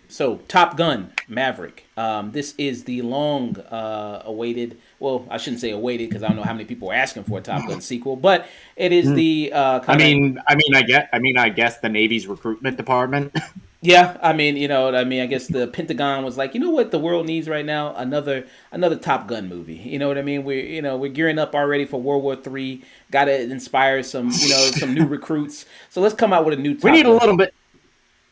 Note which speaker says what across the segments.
Speaker 1: So, Top Gun Maverick. This is the long awaited. Well, I shouldn't say awaited because I don't know how many people are asking for a Top Gun sequel, but it is
Speaker 2: Mm.
Speaker 1: the
Speaker 2: I
Speaker 1: kind of.
Speaker 2: mean, I mean, I guess the Navy's recruitment department.
Speaker 1: Yeah, I mean, you know what I mean. I guess the Pentagon was like, you know what the world needs right now, another Top Gun movie. You know what I mean? We're gearing up already for World War III. Got to inspire some new recruits. So let's come out with a new
Speaker 2: we
Speaker 1: Top
Speaker 2: need a
Speaker 1: Gun.
Speaker 2: little bit.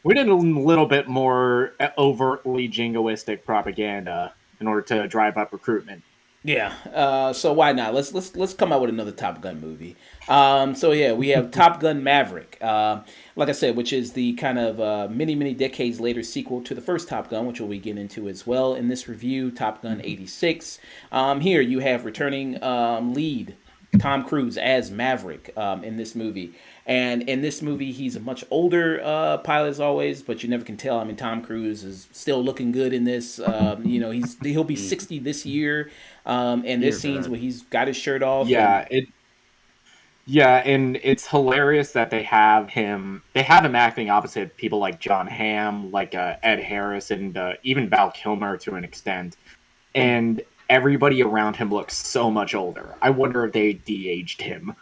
Speaker 2: We need a little bit more overtly jingoistic propaganda in order to drive up recruitment.
Speaker 1: Yeah. So why not? Let's come out with another Top Gun movie. So yeah, we have Top Gun Maverick. Like I said, which is the kind of many decades later sequel to the first Top Gun, which we'll be getting into as well in this review. Top Gun '86. Here you have returning lead Tom Cruise as Maverick in this movie. And in this movie, he's a much older pilot as always, but you never can tell. I mean, Tom Cruise is still looking good in this. He'll be 60 this year. And there's
Speaker 3: Dear
Speaker 1: scenes
Speaker 3: God.
Speaker 1: where he's got his shirt off and
Speaker 2: Yeah, it. Yeah, and it's hilarious that they have him. They have him acting opposite people like John Hamm, like Ed Harris, and even Val Kilmer to an extent. And everybody around him looks so much older. I wonder if they de-aged him.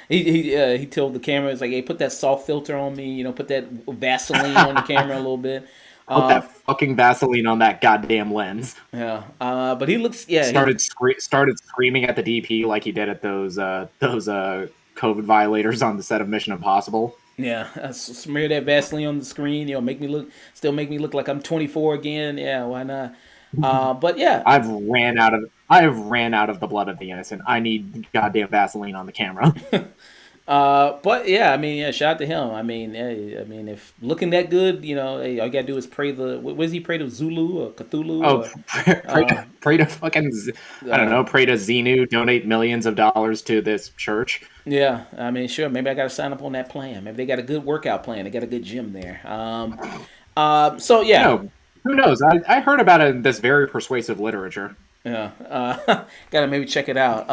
Speaker 1: he told the camera, it's like, hey, put that soft filter on me, put that Vaseline on the camera a little bit.
Speaker 2: Put
Speaker 1: Uh,
Speaker 2: that fucking Vaseline on that goddamn lens.
Speaker 1: yeah, but he looks, yeah,
Speaker 2: Started screaming at the DP like he did at those COVID violators on the set of Mission Impossible.
Speaker 1: yeah, smear that Vaseline on the screen, still make me look like I'm 24 again. Yeah, why not? But yeah,
Speaker 2: I have ran out of the blood of the innocent. I need goddamn Vaseline on the camera.
Speaker 1: but yeah, I mean, yeah, shout out to him. I mean, hey, I mean, if looking that good, hey, all you gotta do is pray what does he pray to, Zulu or Cthulhu
Speaker 2: Oh,
Speaker 1: or
Speaker 2: pray to fucking I don't
Speaker 1: uh,
Speaker 2: know. Pray to Xenu. Donate millions of dollars to this church.
Speaker 1: yeah. I mean, sure, maybe I gotta sign up on that plan. Maybe they got a good workout plan. They got a good gym there. So
Speaker 2: You
Speaker 1: yeah,
Speaker 2: know, who knows? I heard about it in this very persuasive literature.
Speaker 1: yeah, gotta maybe check it out.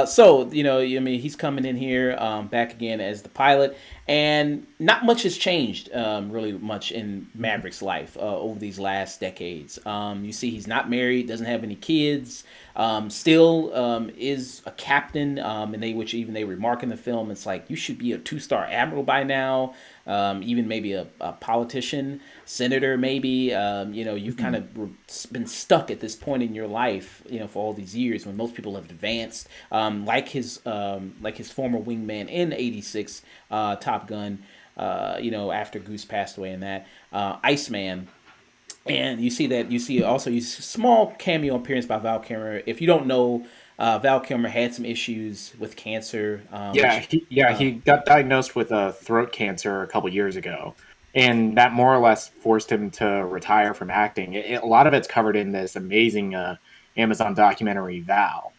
Speaker 1: So I mean, he's coming in here back again as the pilot, and not much has changed really much in Maverick's life over these last decades. You see, he's not married, doesn't have any kids, still is a captain, and which even they remark in the film, it's like you should be a two-star admiral by now. Even maybe a politician, senator, maybe. You've kind of been stuck at this point in your life, for all these years when most people have advanced. Like his former wingman in '86, Top Gun. After Goose passed away in that, Iceman. And you see small cameo appearance by Val Kilmer. If you don't know, Val Kilmer had some issues with cancer.
Speaker 2: He got diagnosed with throat cancer a couple years ago, and that more or less forced him to retire from acting. A lot of it's covered in this amazing Amazon documentary, Val.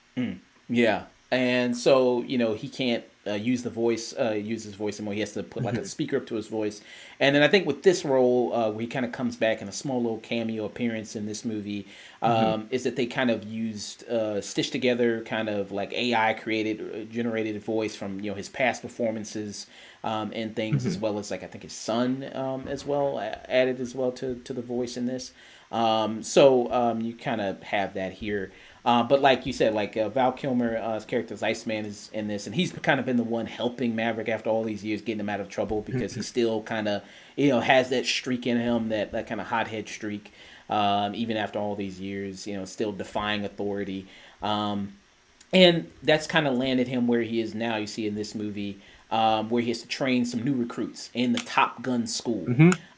Speaker 1: Yeah, and so he can't use his voice anymore. He has to put like a speaker up to his voice. And then I think with this role, where he kind of comes back in a small little cameo appearance in this movie, is that they kind of used stitched together kind of like AI created generated voice from his past performances and things, as well as like I think his son as well added as well to the voice in this. So you kind of have that here. But like you said, like Val Kilmer's character's Iceman is in this, and he's kind of been the one helping Maverick after all these years, getting him out of trouble because he still kind of, has that streak in him, that kind of hothead streak, even after all these years, still defying authority. And that's kind of landed him where he is now. You see in this movie, where he has to train some new recruits in the Top Gun school.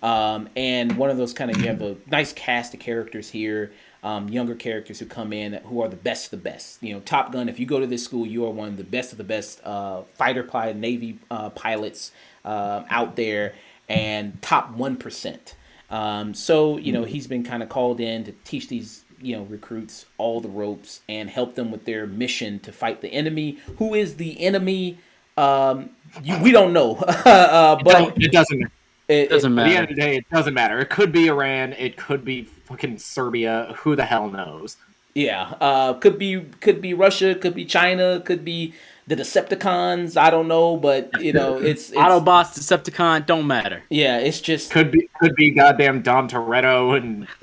Speaker 1: And one of those kind of, you have a nice cast of characters here, younger characters who come in who are the best of the best. Top Gun, if you go to this school, you are one of the best fighter pilot, Navy pilots out there, and top 1%. So he's been kind of called in to teach these recruits all the ropes and help them with their mission to fight the enemy. Who is the enemy? We don't know, but
Speaker 2: It doesn't.
Speaker 1: It
Speaker 3: Doesn't
Speaker 2: At the end
Speaker 3: matter.
Speaker 2: of the day, it doesn't matter. It could be Iran. It could be fucking Serbia. Who the hell knows?
Speaker 1: Yeah, could be Russia, could be China, could be the Decepticons. I don't know, but it's
Speaker 3: Autobots, Decepticon, don't matter.
Speaker 1: yeah, it's just
Speaker 2: Could be goddamn Dom Toretto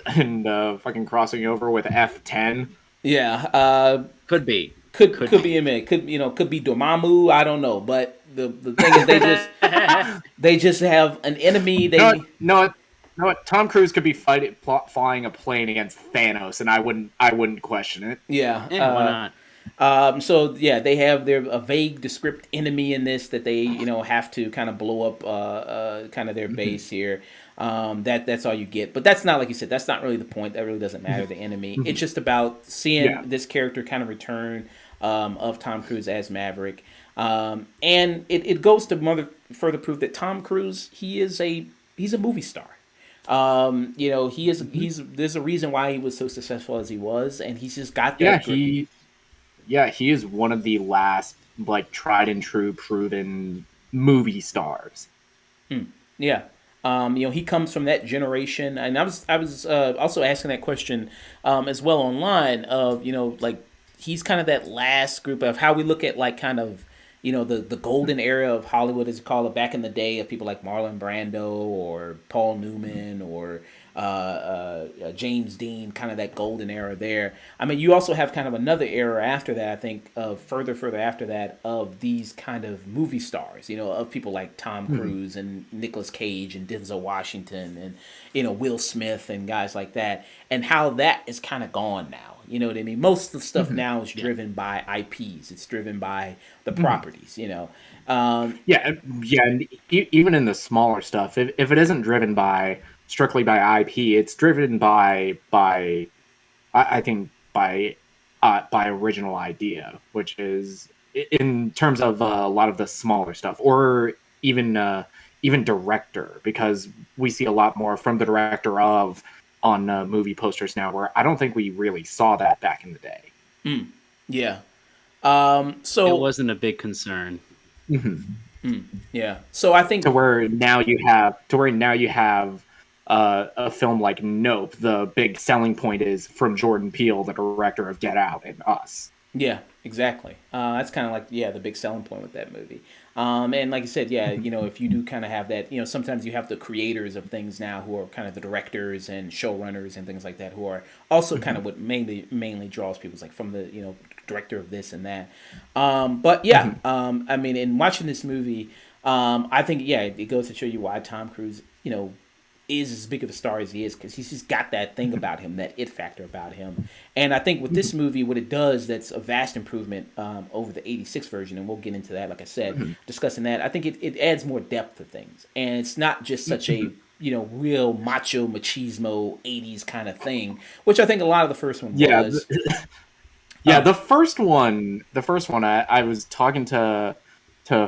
Speaker 2: and fucking crossing over with F10.
Speaker 1: yeah.
Speaker 3: Could be.
Speaker 1: Could be him. Could be Dormammu. I don't know, but the thing is, they just have an enemy.
Speaker 2: No,
Speaker 1: They
Speaker 2: no, no. Tom Cruise could be flying a plane against Thanos, and I wouldn't question it.
Speaker 1: yeah.
Speaker 3: Yeah, why not?
Speaker 1: So yeah, they have a vague, descript enemy in this that they have to kind of blow up kind of their base here. That's all you get, but that's not, like you said, that's not really the point. That really doesn't matter. The enemy. It's just about seeing
Speaker 2: Yeah.
Speaker 1: this character kind of return of Tom Cruise as Maverick, and it goes to further proof that Tom Cruise he's a movie star. He's there's a reason why he was so successful as he was, and he's just got
Speaker 2: Yeah,
Speaker 1: that.
Speaker 2: he is one of the last like tried and true proven movie stars.
Speaker 1: Yeah. He comes from that generation, and I was also asking that question as well online of like he's kind of that last group of how we look at like kind of the golden era of Hollywood, as you call it, back in the day, of people like Marlon Brando or Paul Newman or James Dean, kind of that golden era there. I mean, you also have kind of another era after that, I think, of further after that, of these kind of movie stars, of people like Tom Cruise and Nicolas Cage and Denzel Washington and, Will Smith and guys like that, and how that is kind of gone now. You know what I mean? Most of the stuff now is driven by IPs. It's driven by the properties,
Speaker 2: Yeah, yeah, and even in the smaller stuff, if it isn't driven by strictly by IP, it's driven by I think by original idea, which is in terms of a lot of the smaller stuff, or even director, because we see a lot more from the director of on movie posters now, where I don't think we really saw that back in the day.
Speaker 1: Yeah.
Speaker 3: It wasn't a big concern.
Speaker 1: Yeah. So I think
Speaker 2: To where now you have a film like Nope. The big selling point is from Jordan Peele, the director of Get Out and Us.
Speaker 1: yeah, exactly. That's kind of like the big selling point with that movie. And like you said, yeah, if you do kind of have that, sometimes you have the creators of things now who are kind of the directors and showrunners and things like that, who are also kind of what mainly draws people, like from the director of this and that. But yeah, I mean, in watching this movie, I think it goes to show you why Tom Cruise, is as big of a star as he is, because he's just got that thing about him, that it factor about him. And I think with this movie, what it does, that's a vast improvement over the '86 version, and we'll get into that, like I said, discussing that. I think it adds more depth to things, and it's not just such a real macho machismo '80s kind of thing, which I think a lot of the first one was.
Speaker 2: Yeah, the first one, I was talking to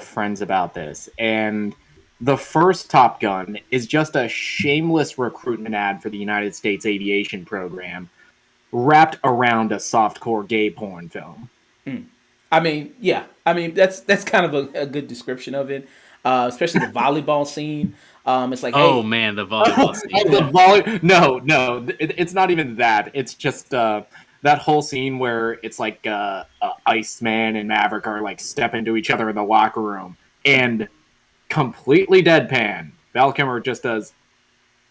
Speaker 2: friends about this, and the first Top Gun is just a shameless recruitment ad for the United States Aviation Program, wrapped around a softcore gay porn film.
Speaker 1: I mean, yeah. I mean, that's kind of a good description of it, especially the volleyball scene. It's like,
Speaker 3: Oh
Speaker 1: hey,
Speaker 3: man, the volleyball scene.
Speaker 2: No, it's not even that. It's just that whole scene where it's like Iceman and Maverick are like step into each other in the locker room, and completely deadpan, Val Kilmer just does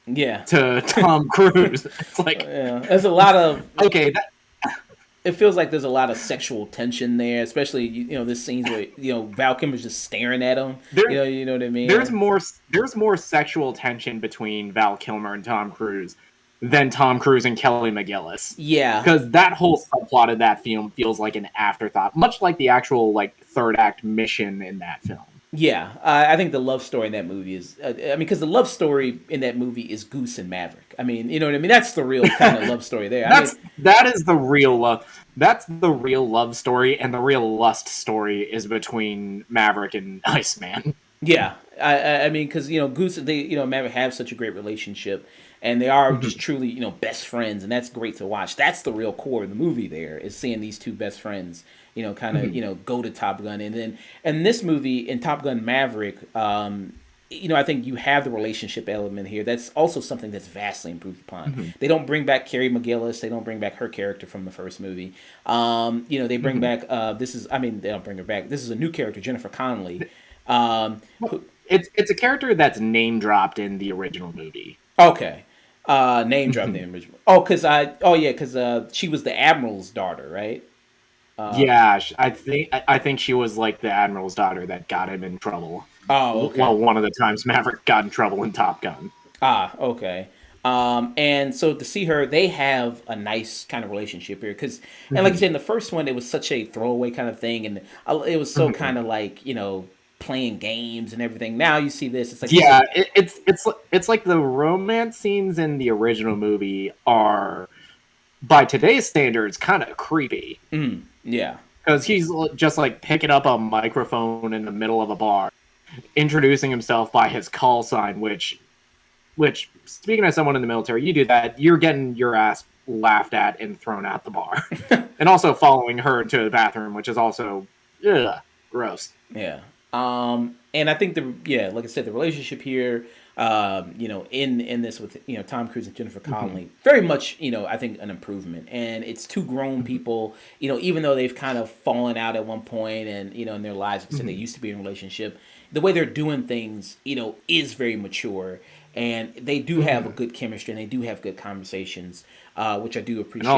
Speaker 1: yeah,
Speaker 2: to Tom Cruise. It's like,
Speaker 1: yeah. There's a lot of
Speaker 2: okay,
Speaker 1: it feels like there's a lot of sexual tension there, especially this scenes where Val Kilmer's just staring at him. You know what I mean?
Speaker 2: there's more sexual tension between Val Kilmer and Tom Cruise than Tom Cruise and Kelly McGillis.
Speaker 1: Yeah,
Speaker 2: Because that whole subplot of that film feels like an afterthought, much like the actual like third act mission in that film.
Speaker 1: yeah. I think the love story in that movie is, I mean, because the love story in that movie is Goose and Maverick. I mean, you know what I mean? That's the real kind of love story there.
Speaker 2: That is the real love. That's the real love story, and the real lust story is between Maverick and Iceman.
Speaker 1: Yeah, I mean, because Goose, Maverick have such a great relationship, and they are just truly best friends, and that's great to watch. That's the real core of the movie. There is seeing these two best friends, kind of go to Top Gun, and then this movie in Top Gun Maverick, I think you have the relationship element here. That's also something that's vastly improved upon.
Speaker 2: Mm-hmm.
Speaker 1: They don't bring back Carrie McGillis. They don't bring back her character from the first movie. They bring back they don't bring her back. This is a new character, Jennifer Connelly.
Speaker 2: Well, it's a character that's name dropped in the original movie.
Speaker 1: Okay. Name drop the original. Because she was the admiral's daughter, right?
Speaker 2: Yeah, I think she was like the admiral's daughter that got him in trouble.
Speaker 1: Oh, okay.
Speaker 2: Well, one of the times Maverick got in trouble in Top Gun.
Speaker 1: Okay. And so to see her, they have a nice kind of relationship here. Because, and like I
Speaker 2: Mm-hmm.
Speaker 1: said, in the first one, it was such a throwaway kind of thing. And it was so kind of like, playing games and everything. Now you see this, it's like,
Speaker 2: Yeah, it's like the romance scenes in the original movie are, by today's standards, kind of creepy.
Speaker 1: Yeah.
Speaker 2: Because he's just like picking up a microphone in the middle of a bar, introducing himself by his call sign, which speaking as someone in the military, you do that, you're getting your ass laughed at and thrown out the bar. And also following her into the bathroom, which is also gross.
Speaker 1: Yeah. And I think like I said, the relationship here, in this with Tom Cruise and Jennifer Connelly, very much I think an improvement. And it's two grown people, even though they've kind of fallen out at one point and in their lives, like I said, they used to be in a relationship. The way they're doing things, is very mature, and they do have a good chemistry and they do have good conversations, which I do appreciate.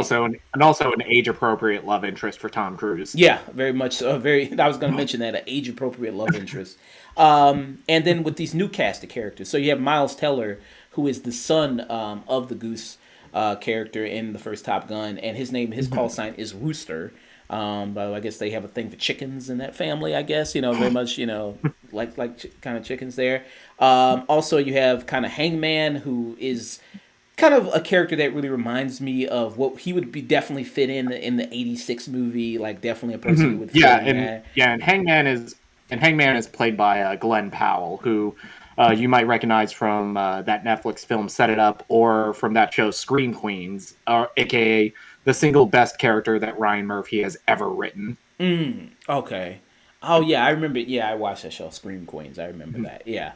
Speaker 2: And also an age appropriate love interest for Tom Cruise.
Speaker 1: Yeah, very much so. I was going to mention that, an age appropriate love interest. And then with these new cast of characters, so you have Miles Teller, who is the son of the Goose character in the first Top Gun, and his call sign is Rooster. But I guess they have a thing for chickens in that family. I guess very much like kind of chickens there. Also, you have kind of Hangman, who is kind of a character that really reminds me of what he would be definitely fit in the '86 movie. Like definitely a person who would fit in that.
Speaker 2: And Hangman is played by Glenn Powell, who you might recognize from that Netflix film Set It Up, or from that show Scream Queens, aka the single best character that Ryan Murphy has ever written.
Speaker 1: Okay. Oh yeah, I remember. Yeah, I watched that show, Scream Queens. I remember that. Yeah,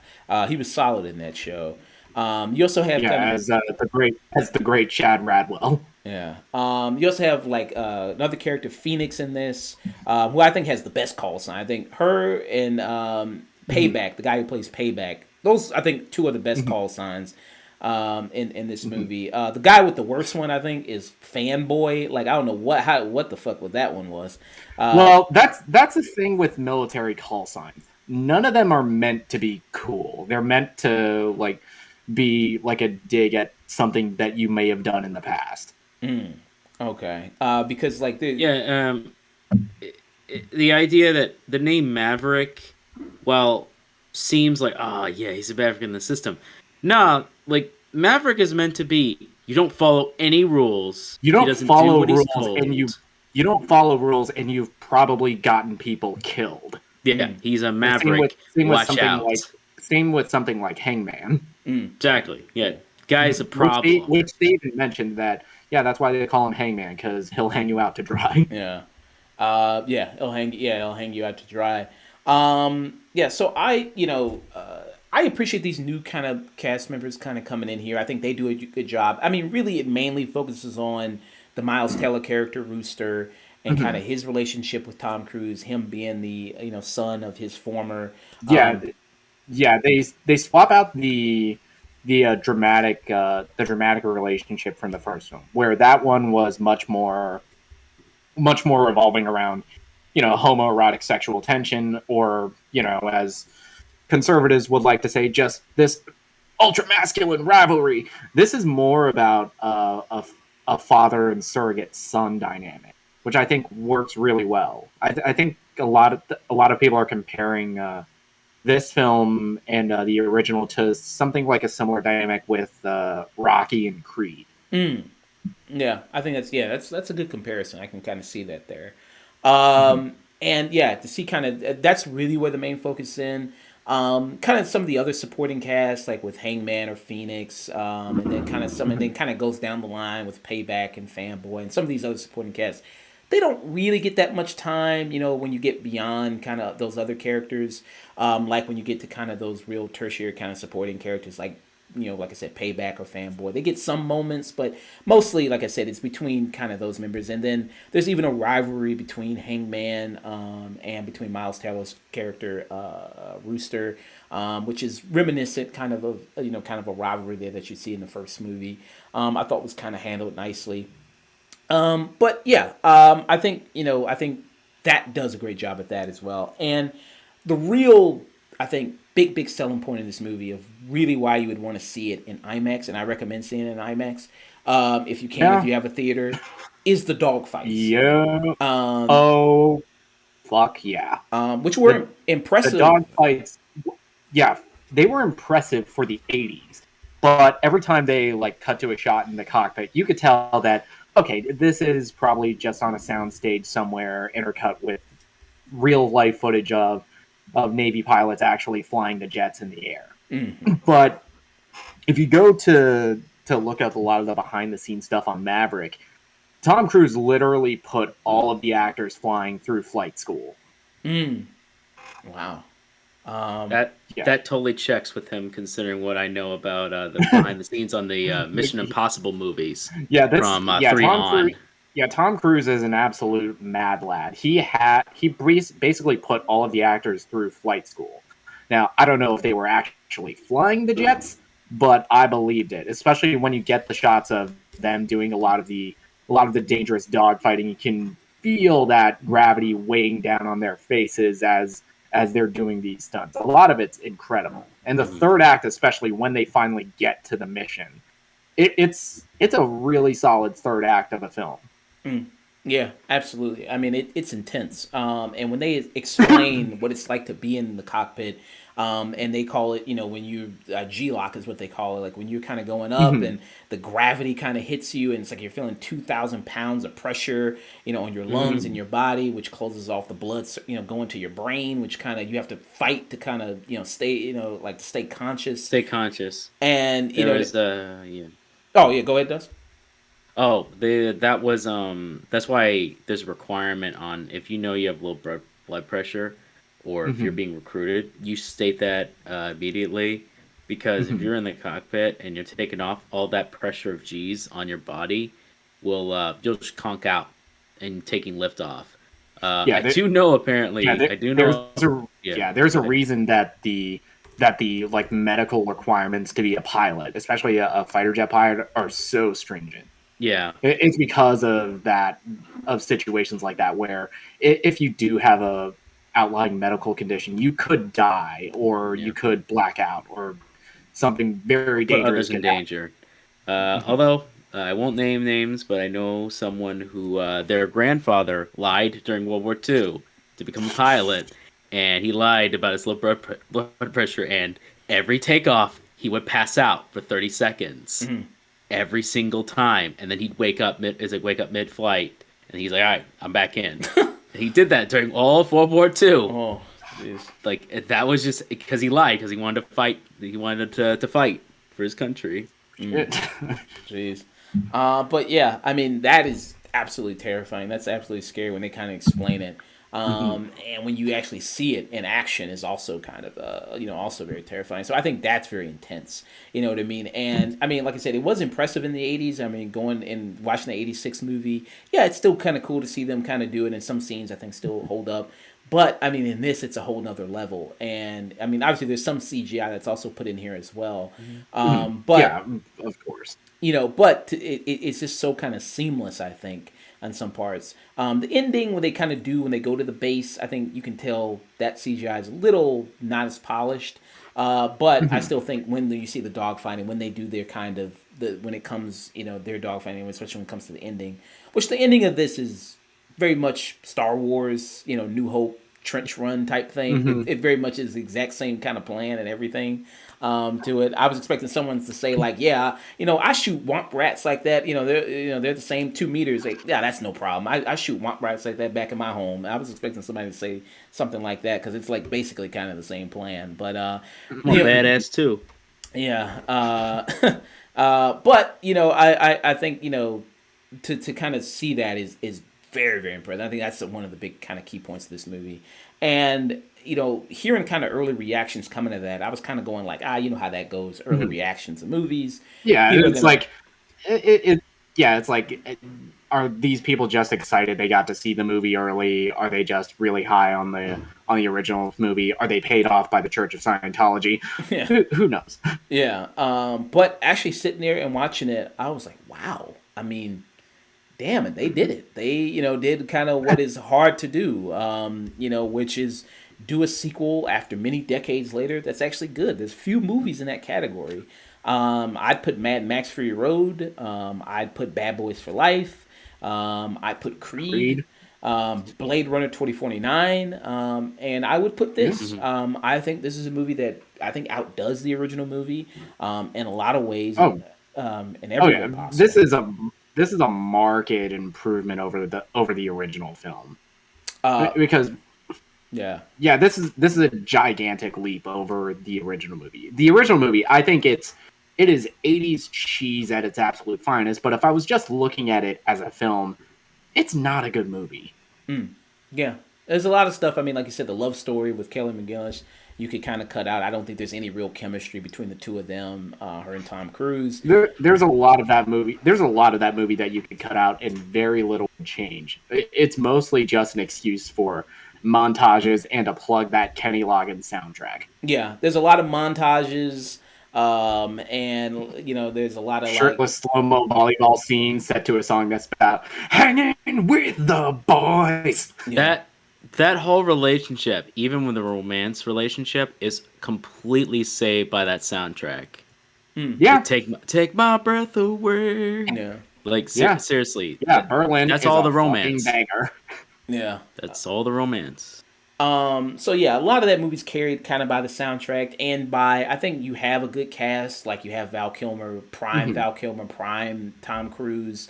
Speaker 1: he was solid in that show. You also have
Speaker 2: as the great Chad Radwell.
Speaker 1: Yeah. You also have like another character, Phoenix, in this, who I think has the best call sign. I think her and Payback, the guy who plays Payback, those I think two of the best call signs in this movie. The guy with the worst one, I think, is Fanboy. Like I don't know what the fuck that one was.
Speaker 2: Well, that's the thing with military call signs. None of them are meant to be cool. They're meant to be like a dig at something that you may have done in the past.
Speaker 1: Okay. Because like
Speaker 3: the idea that the name Maverick, seems like he's a Maverick in the system. Nah, like Maverick is meant to be. You don't follow any rules.
Speaker 2: You don't follow rules, and you don't follow rules, and you've probably gotten people killed.
Speaker 3: Yeah, he's a Maverick. Watch out.
Speaker 2: Same with something like Hangman.
Speaker 3: Exactly. Yeah, guy's a problem.
Speaker 2: Which they even mentioned that. Yeah, that's why they call him Hangman, because he'll hang you out to dry.
Speaker 1: Yeah. He'll hang you out to dry. So I appreciate these new kind of cast members kind of coming in here. I think they do a good job. I mean, really, it mainly focuses on the Miles Teller character, Rooster, and kind of his relationship with Tom Cruise, him being the son of his former.
Speaker 2: They swap out the dramatic relationship from the first one, where that one was much more revolving around homoerotic sexual tension, or as conservatives would like to say, just this ultra masculine rivalry. This is more about a father and surrogate son dynamic, which I think works really well. I think a lot of people are comparing this film and the original to something like a similar dynamic with Rocky and Creed.
Speaker 1: Yeah, I think that's a good comparison. I can kind of see that there. And to see kind of that's really where the main focus is in. Kind of some of the other supporting cast, like with Hangman or Phoenix, and then kind of goes down the line with Payback and Fanboy and some of these other supporting casts. they don't really get that much time, when you get beyond kind of those other characters. Like when you get to kind of those real tertiary kind of supporting characters, like, like I said, Payback or Fanboy. They get some moments, but mostly, like I said, it's between kind of those members. And then there's even a rivalry between Hangman and between Miles Teller's character Rooster, which is reminiscent kind of a rivalry there that you see in the first movie. I thought was kind of handled nicely. But yeah, I think that does a great job at that as well. And the real, I think, big selling point in this movie of really why you would want to see it in IMAX, and I recommend seeing it in IMAX if you can, if you have a theater, is the dog fights.
Speaker 2: Yeah. Oh, fuck yeah.
Speaker 1: Which were impressive.
Speaker 2: The dog fights, yeah, they were impressive for the 80s. But every time they cut to a shot in the cockpit, you could tell that, okay, this is probably just on a soundstage somewhere, intercut with real life footage of Navy pilots actually flying the jets in the air. Mm-hmm. But if you go to look up a lot of the behind the scenes stuff on Maverick, Tom Cruise literally put all of the actors flying through flight school.
Speaker 1: Wow.
Speaker 3: That totally checks with him, considering what I know about the behind the scenes on the Mission Impossible movies.
Speaker 2: Yeah,
Speaker 3: from 3 on.
Speaker 2: Tom Cruise is an absolute mad lad. He basically put all of the actors through flight school. Now, I don't know if they were actually flying the jets, but I believed it. Especially when you get the shots of them doing a lot of the dangerous dogfighting, you can feel that gravity weighing down on their faces as they're doing these stunts. A lot of it's incredible. And the third act, especially when they finally get to the mission, it's a really solid third act of a film.
Speaker 1: Yeah, absolutely. I mean, it's intense. And when they explain what it's like to be in the cockpit, and they call it, when you G-lock is what they call it, like when you're kind of going up and the gravity kind of hits you, and it's like you're feeling 2,000 pounds of pressure, on your lungs and your body, which closes off the blood, going to your brain, which kind of you have to fight to kind of stay, to stay conscious.
Speaker 3: Stay conscious.
Speaker 1: And
Speaker 3: yeah.
Speaker 1: Oh yeah, go ahead, Dust.
Speaker 3: Oh, that's why there's a requirement on, if you have low blood pressure, or if you're being recruited, you state that immediately, because if you're in the cockpit and you're taking off, all that pressure of G's on your body will you'll just conk out and taking lift off. I do know, apparently. I do know.
Speaker 2: There's a reason that the medical requirements to be a pilot, especially a fighter jet pilot, are so stringent.
Speaker 3: Yeah,
Speaker 2: it's because of that, of situations like that, where if you do have a outlying medical condition, you could die, or you could black out, or something very dangerous.
Speaker 3: Others in danger. Although I won't name names, but I know someone who their grandfather lied during World War II to become a pilot, and he lied about his low blood pressure, and every takeoff he would pass out for 30 seconds. Every single time, and then he'd wake up mid-flight, and he's like, "All right, I'm back in." And he did that during all of World War II.
Speaker 1: Oh, jeez.
Speaker 3: That was just because he lied, because he wanted to fight. He wanted to fight for his country.
Speaker 1: Jeez. But yeah, I mean, that is absolutely terrifying. That's absolutely scary when they kind of explain it. And when you actually see it in action is also kind of, also very terrifying. So I think that's very intense. You know what I mean? And I mean, like I said, it was impressive in the 80s. I mean, going and watching the 86 movie, yeah, it's still kind of cool to see them kind of do it. And some scenes I think still hold up. But I mean, in this, it's a whole nother level. And I mean, obviously there's some CGI that's also put in here as well. But
Speaker 2: yeah, of course.
Speaker 1: But it's just so kind of seamless, I think, on some parts. The ending, when they go to the base, I think you can tell that CGI is a little not as polished. But I still think when you see the dogfighting, when they do their kind of, when it comes, their dogfighting, especially when it comes to the ending, which the ending of this is very much Star Wars, New Hope, trench run type thing. It very much is the exact same kind of plan and everything to it. I was expecting someone to say like, yeah, I shoot womp rats like that. They're the same 2 meters. Like, yeah, that's no problem. I shoot womp rats like that back in my home. I was expecting somebody to say something like that, because it's like basically kind of the same plan. But
Speaker 3: badass too.
Speaker 1: Yeah. But I think to kind of see that is very, very impressed. I think that's one of the big kind of key points of this movie. And hearing kind of early reactions coming to that, I was kind of going like, you know how that goes. Early
Speaker 2: Mhm.
Speaker 1: reactions of movies.
Speaker 2: Yeah,
Speaker 1: People are
Speaker 2: it's
Speaker 1: gonna
Speaker 2: like yeah, it's like are these people just excited they got to see the movie early? Are they just really high on the original movie? Are they paid off by the Church of Scientology?
Speaker 1: yeah.
Speaker 2: Who knows?
Speaker 1: Yeah. But actually sitting there and watching it, I was like, wow. I mean, damn it, they did it. They, did kind of what is hard to do, which is do a sequel after many decades later that's actually good. There's few movies in that category. I'd put Mad Max Fury Road. I'd put Bad Boys for Life. I'd put Creed.
Speaker 2: Creed.
Speaker 1: Blade Runner 2049. And I would put
Speaker 2: Yeah.
Speaker 1: this. I think this is a movie that I think outdoes the original movie in a lot of ways.
Speaker 2: Oh,
Speaker 1: In
Speaker 2: oh
Speaker 1: every way
Speaker 2: yeah.
Speaker 1: possible.
Speaker 2: This is a marked improvement over the original film. Because
Speaker 1: Yeah.
Speaker 2: yeah, this is a gigantic leap over the original movie. The original movie, I think it is 80s cheese at its absolute finest, but if I was just looking at it as a film, it's not a good movie.
Speaker 1: Yeah, there's a lot of stuff. I mean, like you said, the love story with Kelly McGillis, you could kind of cut out. I don't think there's any real chemistry between the two of them, her and Tom Cruise.
Speaker 2: There's a lot of that movie. There's a lot of that movie that you could cut out and very little would change. It's mostly just an excuse for montages and to plug that Kenny Loggins soundtrack.
Speaker 1: Yeah, there's a lot of montages, and there's a lot of
Speaker 2: Shirtless slow-mo volleyball scene set to a song that's about hanging with the boys.
Speaker 3: That whole relationship, even with the romance relationship, is completely saved by that soundtrack.
Speaker 2: Yeah.
Speaker 3: Take my breath away.
Speaker 1: Yeah.
Speaker 3: Like
Speaker 2: Yeah.
Speaker 3: seriously.
Speaker 2: Yeah, Berlin.
Speaker 3: That's
Speaker 2: is
Speaker 3: all
Speaker 2: a
Speaker 3: the romance.
Speaker 2: fucking banger.
Speaker 1: Yeah.
Speaker 3: That's all the romance.
Speaker 1: So yeah, a lot of that movie's carried kind of by the soundtrack and by I think you have a good cast, like you have Val Kilmer, prime Tom Cruise,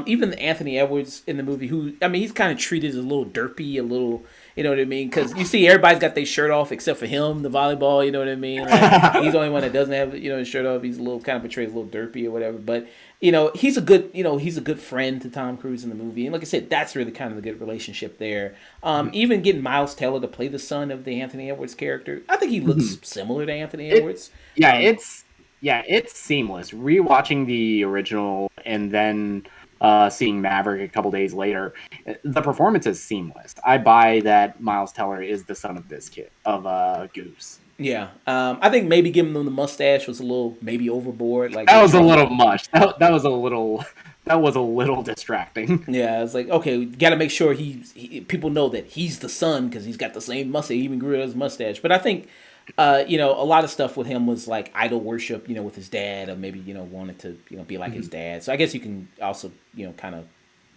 Speaker 1: even Anthony Edwards in the movie. Who I mean, he's kind of treated as a little derpy, a little, you know what I mean? Because you see everybody's got their shirt off except for him, the volleyball. You know what I mean? Like, he's the only one that doesn't have his shirt off. He's a little kind of portrays a little derpy or whatever, but. He's a good friend to Tom Cruise in the movie, and like I said, that's really kind of the good relationship there. Even getting Miles Teller to play the son of the Anthony Edwards character, I think he looks similar to Anthony Edwards.
Speaker 2: It's seamless. Rewatching the original and then seeing Maverick a couple days later, the performance is seamless. I buy that Miles Teller is the son of this kid of Goose.
Speaker 1: Yeah, I think maybe giving them the mustache was a little maybe overboard. Like
Speaker 2: that was a little much. That was a little distracting.
Speaker 1: Yeah, it's like okay, we got to make sure people know that he's the son because he's got the same mustache. He even grew his mustache. But I think a lot of stuff with him was like idol worship. With his dad, or maybe wanted to be like his dad. So I guess you can also kind of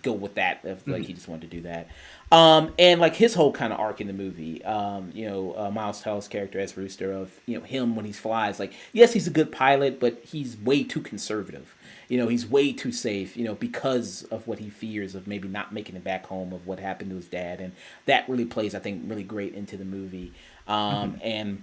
Speaker 1: go with that if like he just wanted to do that. And like his whole kind of arc in the movie, Miles Teller's character as Rooster of him when he flies, like yes he's a good pilot, but he's way too conservative. He's way too safe. Because of what he fears of maybe not making it back home, of what happened to his dad, and that really plays I think really great into the movie. And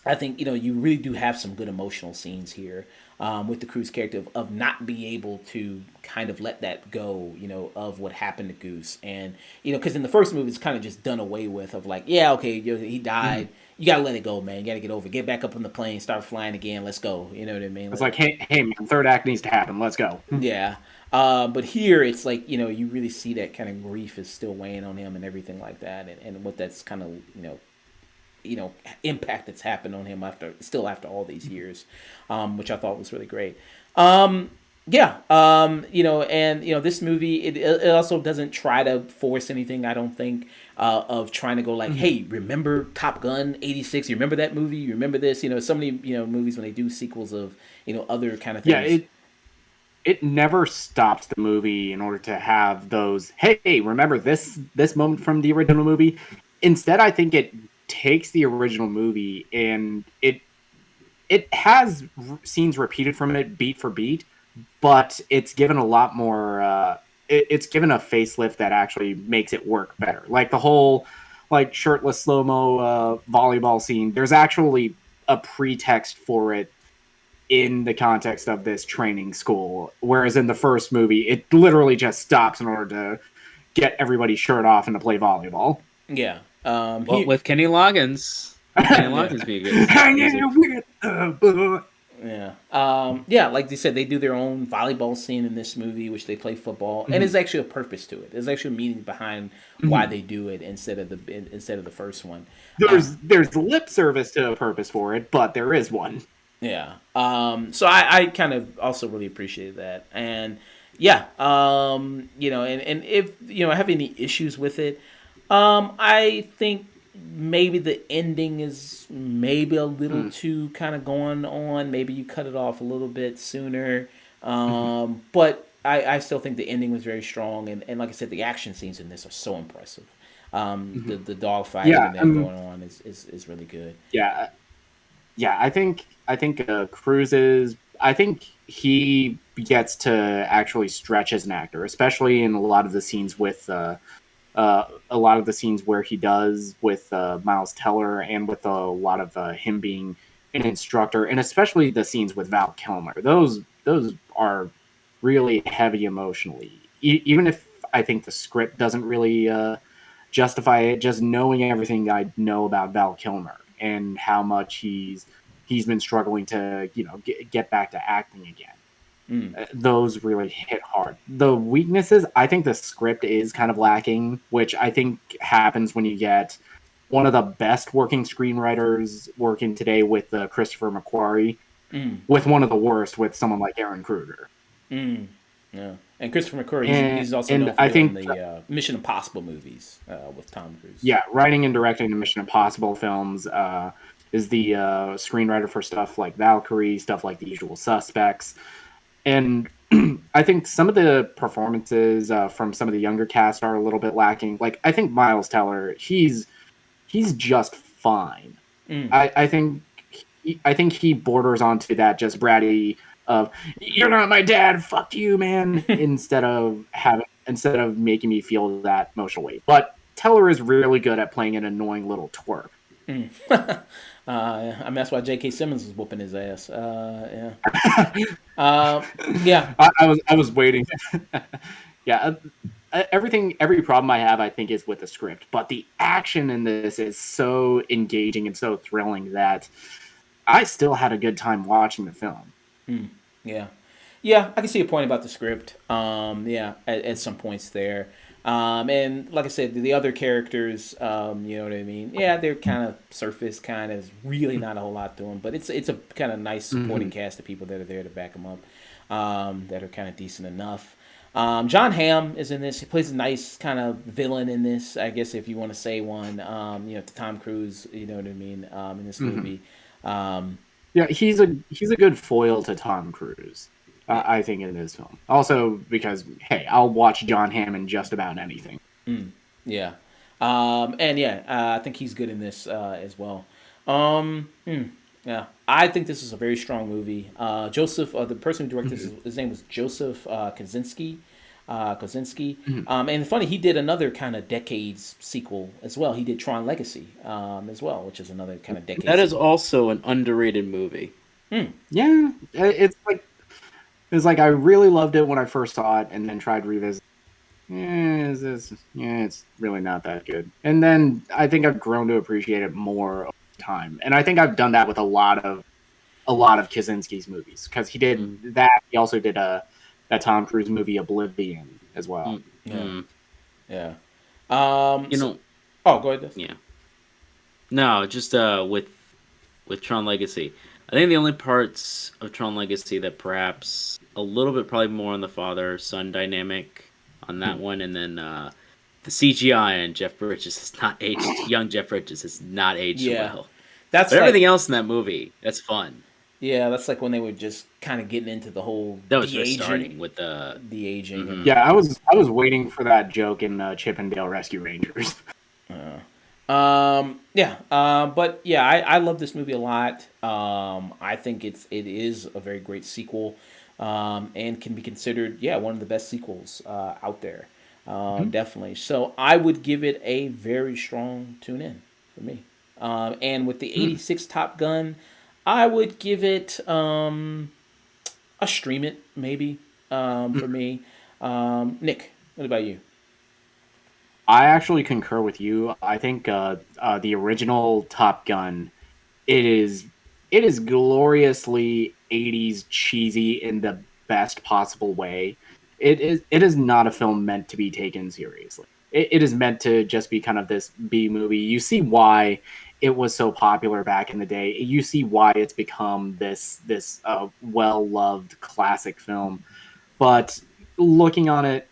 Speaker 1: I think you really do have some good emotional scenes here with the Cruise character of not being able to kind of let that go, of what happened to Goose, and because in the first movie it's kind of just done away with, of like yeah okay he died, you gotta let it go, man, you gotta get over it. Get back up on the plane, start flying again, let's go, you know what I mean?
Speaker 2: It's like hey man, third act needs to happen, let's go.
Speaker 1: Yeah. But here it's like you really see that kind of grief is still weighing on him and everything like that, and what that's kind of impact that's happened on him after all these years, which I thought was really great. This movie it also doesn't try to force anything. I don't think of trying to go like, hey, remember Top Gun '86? You remember that movie? You remember this? So many movies when they do sequels of other kind of things.
Speaker 2: Yeah, it never stops the movie in order to have those. Hey, remember this moment from the original movie? Instead, I think it takes the original movie and it has scenes repeated from it beat for beat, but it's given a lot more it's given a facelift that actually makes it work better. Like the whole like shirtless slow-mo volleyball scene, there's actually a pretext for it in the context of this training school, whereas in the first movie it literally just stops in order to get everybody's shirt off and to play volleyball.
Speaker 1: Yeah.
Speaker 3: With Kenny Loggins. Kenny Loggins being good.
Speaker 2: Hanging with the boy.
Speaker 1: Yeah. Like they said, they do their own volleyball scene in this movie, which they play football, and there's actually a purpose to it. There's actually a meaning behind why they do it instead of the first one.
Speaker 2: There's lip service to a purpose for it, but there is one.
Speaker 1: Yeah. So I kind of also really appreciated that, and yeah. And if I have any issues with it, I think maybe the ending is maybe a little too kind of going on. Maybe you cut it off a little bit sooner. But I still think the ending was very strong. And like I said, the action scenes in this are so impressive. The dog fighting and then going on is really good.
Speaker 2: Yeah. Yeah, I think Cruz I think he gets to actually stretch as an actor, especially in a lot of the scenes with where he does with Miles Teller, and with a lot of him being an instructor, and especially the scenes with Val Kilmer. Those are really heavy emotionally. Even if I think the script doesn't really justify it, just knowing everything I know about Val Kilmer and how much he's been struggling to get back to acting again. Those really hit hard. The weaknesses, I think the script is kind of lacking, which I think happens when you get one of the best working screenwriters working today with Christopher McQuarrie, with one of the worst with someone like Aaron Kruger.
Speaker 1: Yeah, and Christopher McQuarrie, he's also known for doing the Mission Impossible movies with Tom Cruise.
Speaker 2: Yeah, writing and directing the Mission Impossible films. Is the screenwriter for stuff like Valkyrie, stuff like The Usual Suspects. And I think some of the performances from some of the younger cast are a little bit lacking. Like, I think Miles Teller, he's just fine. I think he borders onto that just bratty of "you're not my dad, fuck you, man," instead of making me feel that emotional weight. But Teller is really good at playing an annoying little twerp.
Speaker 1: I mean, that's why J.K. Simmons was whooping his ass. Yeah.
Speaker 2: I was waiting. Yeah. Every problem I have, I think, is with the script. But the action in this is so engaging and so thrilling that I still had a good time watching the film.
Speaker 1: Yeah. Yeah, I can see a point about the script. At some points there. And like I said, the other characters, you know what I mean? Yeah, they're kind of surface, kind of really not a whole lot to them, but it's a kind of nice supporting cast of people that are there to back them up, that are kind of decent enough. John Hamm is in this. He plays a nice kind of villain in this, I guess, if you want to say one. To Tom Cruise, you know what I mean, in this movie.
Speaker 2: Yeah, he's a good foil to Tom Cruise. I think in this film. Also because, hey, I'll watch John Hamm in just about anything.
Speaker 1: Yeah. I think he's good in this as well. Yeah. I think this is a very strong movie. Joseph, the person who directed this, his name was Joseph Kosinski. And funny, he did another kind of decades sequel as well. He did Tron Legacy as well, which is another kind of decades
Speaker 3: That is
Speaker 1: sequel.
Speaker 3: also an underrated movie.
Speaker 2: Yeah, it's like I really loved it when I first saw it, and then tried to revisit. It's really not that good. And then I think I've grown to appreciate it more over time, and I think I've done that with a lot of Kaczynski's movies, because he did that. He also did that Tom Cruise movie Oblivion as well.
Speaker 1: Yeah.
Speaker 3: Oh,
Speaker 1: go ahead.
Speaker 3: Yeah. No, just with Tron Legacy. I think the only parts of Tron Legacy that perhaps a little bit probably more on the father-son dynamic on that one, and then the CGI and Jeff Bridges has not aged. Young Jeff Bridges has not aged well.
Speaker 1: But
Speaker 3: everything else in that movie, that's fun.
Speaker 1: Yeah, that's like when they were just kind of getting into the whole
Speaker 3: that was just starting with the
Speaker 1: aging.
Speaker 2: Yeah, I was waiting for that joke in Chippendale Rescue Rangers.
Speaker 1: But I love this movie a lot. I think it is a very great sequel, and can be considered one of the best sequels out there. Definitely. So I would give it a very strong tune in for me. And with the 86 Top Gun, I would give it a stream it maybe for me. Nick, what about you?
Speaker 2: I actually concur with you. I think the original Top Gun, it is it is gloriously 80s cheesy in the best possible way. It is not a film meant to be taken seriously. It is meant to just be kind of this B movie. You see why it was so popular back in the day. You see why it's become this well loved classic film. But looking at it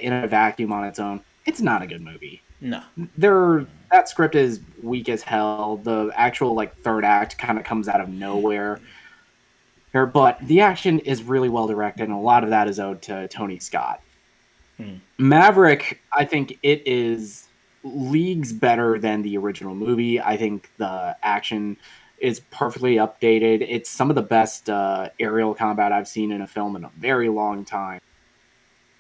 Speaker 2: in a vacuum on its own, it's not a good movie.
Speaker 1: No.
Speaker 2: That script is weak as hell. The actual like third act kind of comes out of nowhere. But the action is really well directed, and a lot of that is owed to Tony Scott. Maverick, I think it is leagues better than the original movie. I think the action is perfectly updated. It's some of the best aerial combat I've seen in a film in a very long time.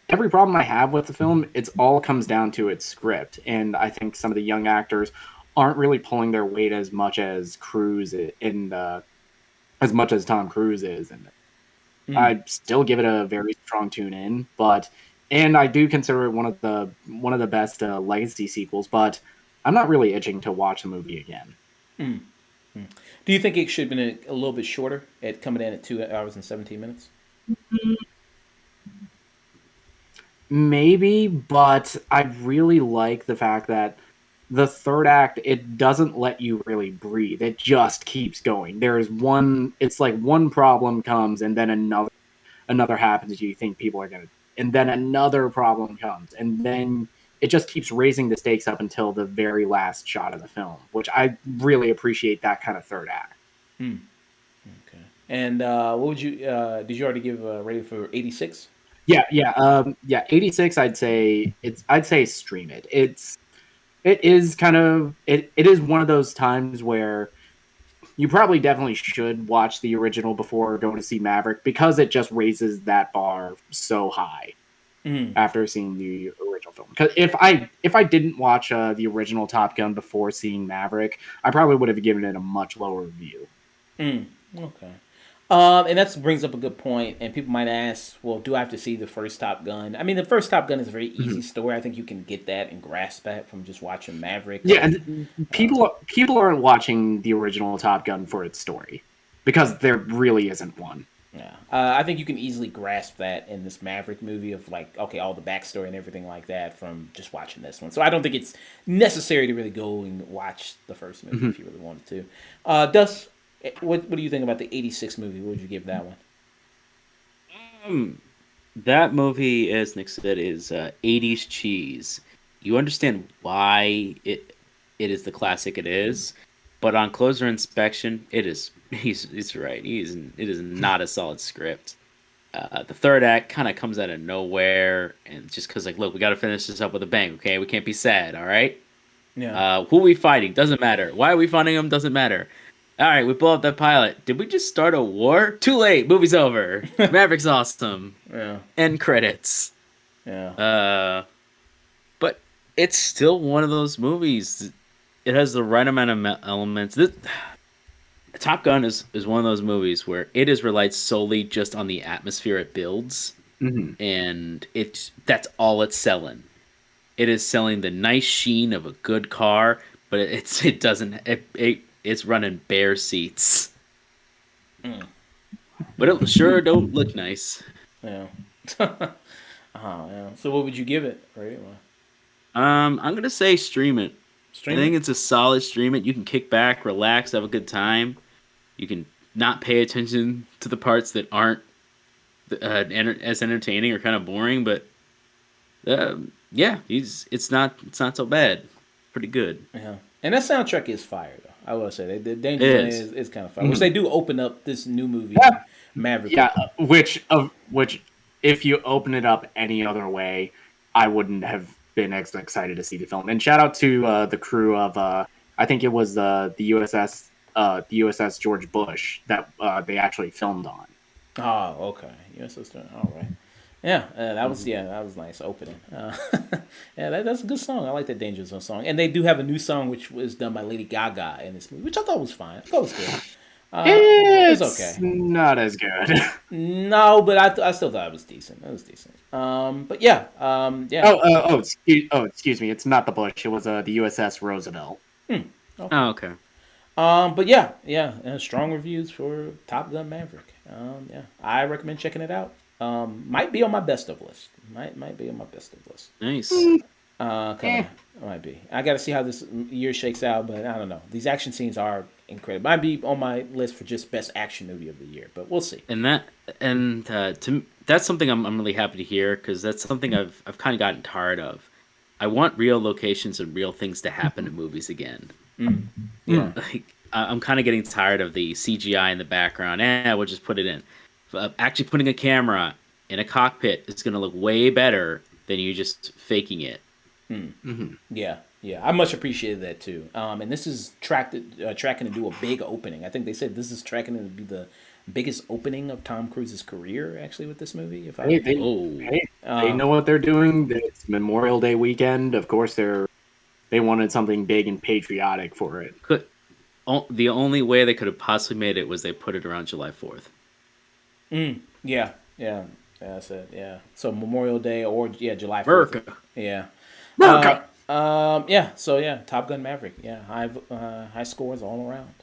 Speaker 2: Every problem I have with the film, it's all comes down to its script, and I think some of the young actors aren't really pulling their weight as much as as much as Tom Cruise is, and I still give it a very strong tune in, and I do consider it one of the best legacy sequels, but I'm not really itching to watch the movie again.
Speaker 1: Do you think it should have been a little bit shorter at coming in at 2 hours and 17 minutes?
Speaker 2: Maybe, but I really like the fact that the third act, it doesn't let you really breathe. It just keeps going. There's one it's like one problem comes and then another happens. You think people are gonna, and then another problem comes, and then it just keeps raising the stakes up until the very last shot of the film, which I really appreciate that kind of third act.
Speaker 1: Okay. And what would you did you already give a rating for 86?
Speaker 2: Yeah. 86. I'd say stream it. It is kind of it is one of those times where you probably definitely should watch the original before going to see Maverick because it just raises that bar so high after seeing the original film. Because if I didn't watch the original Top Gun before seeing Maverick, I probably would have given it a much lower review.
Speaker 1: Okay. And that brings up a good point, and people might ask, well, do I have to see the first Top Gun? I mean, the first Top Gun is a very easy story. I think you can get that and grasp that from just watching Maverick.
Speaker 2: Yeah, and people aren't watching the original Top Gun for its story because there really isn't one.
Speaker 1: Yeah, I think you can easily grasp that in this Maverick movie of like, okay, all the backstory and everything like that from just watching this one. So I don't think it's necessary to really go and watch the first movie if you really wanted to. Dust, what do you think about the '86 movie? What would you give that one?
Speaker 3: That movie, as Nick said, is 80s cheese. You understand why it is the classic it is, but on closer inspection, it is. He's right. It is not a solid script. The third act kind of comes out of nowhere, and just because like, look, we got to finish this up with a bang. Okay, we can't be sad. All right.
Speaker 1: Yeah.
Speaker 3: Who are we fighting? Doesn't matter. Why are we fighting them? Doesn't matter. All right, we blow up that pilot. Did we just start a war? Too late. Movie's over. Maverick's awesome.
Speaker 1: Yeah.
Speaker 3: End credits.
Speaker 1: Yeah.
Speaker 3: But it's still one of those movies. It has the right amount of elements. Top Gun is one of those movies where it is relied solely just on the atmosphere it builds, and that's all it's selling. It is selling the nice sheen of a good car, but it's running bare seats. But it sure don't look nice.
Speaker 1: Yeah. Yeah. So what would you give it? Right.
Speaker 3: I'm gonna say stream it.
Speaker 1: Stream
Speaker 3: I think
Speaker 1: it?
Speaker 3: it's a solid stream it. You can kick back, relax, have a good time. You can not pay attention to the parts that aren't as entertaining or kind of boring, but yeah, it's not so bad. Pretty good.
Speaker 1: Yeah. And that soundtrack is fire, though. I will say the Danger Zone is kind of fire. Which they do open up this new movie, Maverick.
Speaker 2: Yeah, which if you open it up any other way, I wouldn't have been excited to see the film. And shout out to the crew of I think it was the USS George Bush that they actually filmed on.
Speaker 1: Oh, okay. USS. All right. Yeah, that was nice opening. Yeah, that's a good song. I like that Danger Zone song, and they do have a new song which was done by Lady Gaga in this movie, which I thought was fine. I thought it was good. was
Speaker 2: It's
Speaker 1: okay.
Speaker 2: not as good.
Speaker 1: No, but I still thought it was decent. It was decent. But yeah, yeah.
Speaker 2: Excuse me. It's not the Bush. It was the USS Roosevelt.
Speaker 1: Okay.
Speaker 3: Oh, okay.
Speaker 1: But yeah, strong reviews for Top Gun Maverick. Yeah, I recommend checking it out. Might be on my best of list. Might be on my best of list.
Speaker 3: Nice.
Speaker 1: Coming. Might be. I got to see how this year shakes out, but I don't know. These action scenes are incredible. Might be on my list for just best action movie of the year, but we'll see.
Speaker 3: That's something I'm really happy to hear, because that's something I've kind of gotten tired of. I want real locations and real things to happen in movies again.
Speaker 1: Yeah.
Speaker 3: Like, I'm kind of getting tired of the CGI in the background. We'll just put it in. Actually, putting a camera in a cockpit is going to look way better than you just faking it.
Speaker 1: Yeah, I much appreciated that too. And this is tracking to do a big opening. I think they said this is tracking to be the biggest opening of Tom Cruise's career, actually, with this movie.
Speaker 2: They know what they're doing. It's Memorial Day weekend. Of course, they wanted something big and patriotic for it.
Speaker 3: The only way they could have possibly made it was they put it around July 4th.
Speaker 1: Yeah, that's it. Yeah, so Memorial Day or July 4th.
Speaker 3: America.
Speaker 1: Yeah.
Speaker 2: America.
Speaker 1: Yeah. So yeah, Top Gun Maverick. Yeah, high scores all around.